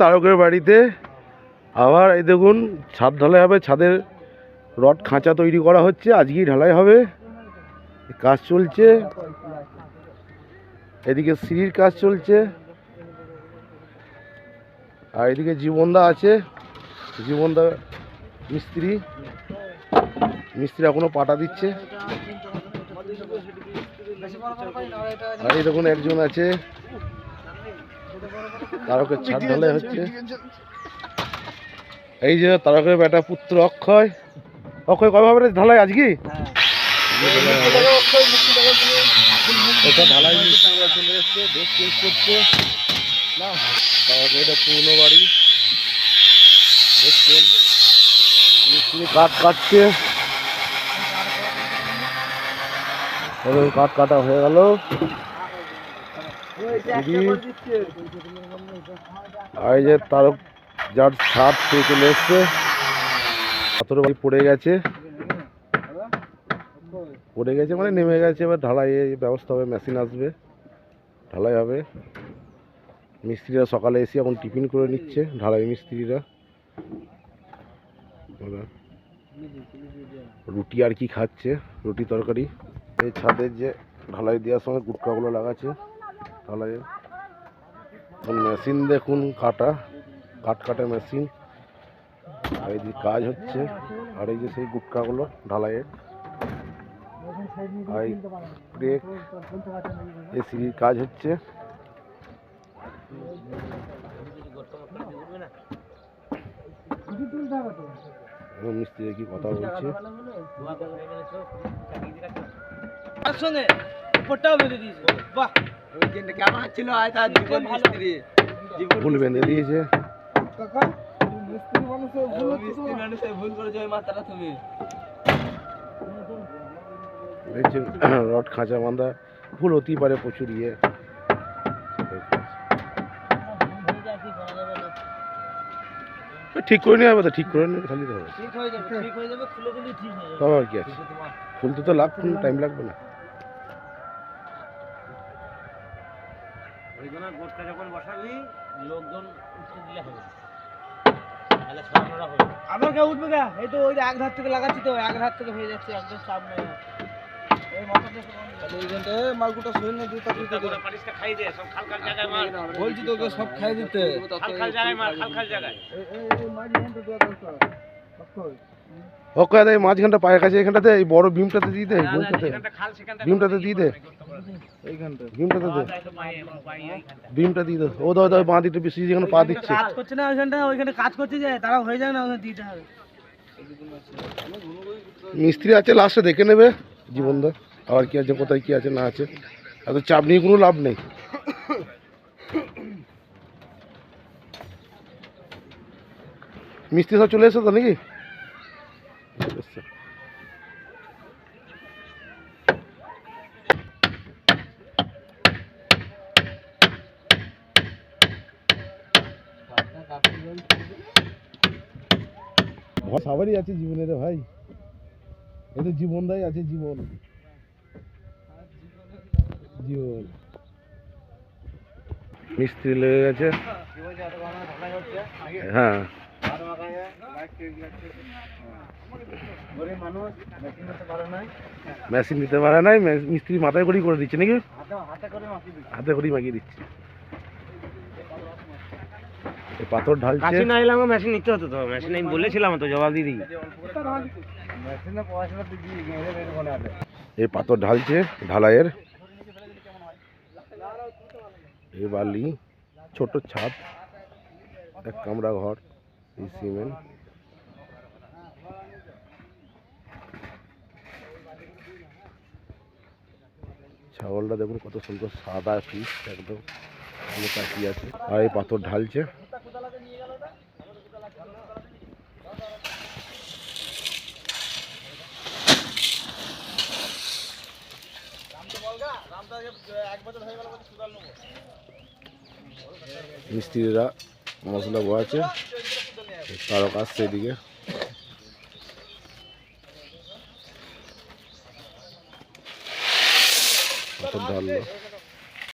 তারকের বাড়িতে আবার এই দেখুন ছাদ ঢালাই হবে। ছাদের রড খাঁচা তৈরি করা হচ্ছে, আজকেই ঢালাই হবে, কাজ চলছে। এদিকে সিঁড়ির কাজ চলছে, আর এদিকে জীবনদা আছে। জীবনদা মিস্ত্রি এখনো পাটা দিচ্ছে। আর এই দেখুন একজন আছে, তারকের ছাদ ঢালাই হচ্ছে। এই যে তারকের বেটা পুত্র অক্ষয়। অক্ষয় কবে হবে ঢালাই? আজকে ঢালাই চলে এসছে, বেশ চেঞ্জ করছে। এটা পুরনো বাড়ি, দেখছেন মিস্ত্রি কাঠ কাটছে। কাঠ কাটা হয়ে গেল। আর এই যে তারক যার ছাদ থেকে চলে এসছে, পাথর বাড়ি পড়ে গেছে মানে নেমে গেছে। এবার ঢালাই ব্যবস্থা হবে, মেশিন আসবে, ঢালাই হবে। মিস্ত্রিরা সকালে এসে এখন টিফিন করে নিচ্ছে, ঢালাই মিস্ত্রিরা। রুটি আর কি খাচ্ছে, রুটি তরকারি। এই ছাদের যে ঢালাই দেওয়ার সময় গুটকাগুলো লাগাচ্ছে ঢালাইয়ের। মেশিন দেখুন, কাঠ কাটা মেশিন। এই যে কাজ হচ্ছে, আর এই যে সেই গুটকাগুলো ঢালাইয়ের। আর ব্রেক, এই সিঁড়ির কাজ হচ্ছে। মিস্ত্রি কি কথা বলছে, ভুল বেঁধে দিয়েছে। দেখছেন রড খাঁচা বাঁধা, ভুল হতেই পারে প্রচুর। ঠিক করে নিয়ে হবে, তো ঠিক করে নিয়ে খালি তো হবে। তবে আর কি আছে, খুলতে তো টাইম লাগবে না। আবার কে উঠবে গা? এই তো ওই এক ধার থেকে লাগাচ্ছি, তো এক ধার থেকে হয়ে যাচ্ছে, একদম চাপ নেই। বলছি তোকে সব খাই দিতে, মাঝখানটা পায়ের কাছে, এখানটাতে এই বড় ভীমটাতে দিয়ে দে, ভীমটাতে দিয়ে দে, ভীমটা দিয়ে দে। ও দাদা বাঁ দিকটা বেশি যেখানে পা দিচ্ছে, কাজ করছে না ওইখানটা, ওইখানে কাজ করছে যে তারা হয়ে যায় না, ওখানে দিতে হবে। মিস্ত্রি আছে, লাস্টে দেখে নেবে জীবনদা আবার কি আছে, কোথায় কি আছে না আছে। এত চাপ নিয়ে কোনো লাভ নেই। মিস্ত্রি সব চলে এসে তো নাকি? সবারই আছে জীবনের ভাই, এই তো জীবনদাই আছে, জীবন মিস্ত্রি লেগে গেছে। হ্যাঁ, মেশিন দিতে পারে নাই, মিস্ত্রি মাথায় করেই করে দিচ্ছে নাকি? হাতে করেই মাখিয়ে দিচ্ছে। পাথর ঢালছে, না এলে আমার মেশিন নিতে হতো। তো মেশিন আমি বলেছিলাম তো, জবাব দিয়ে দিই। এই পাথর ঢালছে ঢালাইয়ের। এই বালি, ছোট ছাদ, এক কামরা ঘর, এই সিমেন্ট। ছাগলটা দেখুন কত সুন্দর সাদা পিস, একদম তাকিয়ে আছে। আর এই পাথর ঢালছে। মিস্ত্রিরা মশলা বয়াছে, তারক আসছে এদিকে। ঢাললো।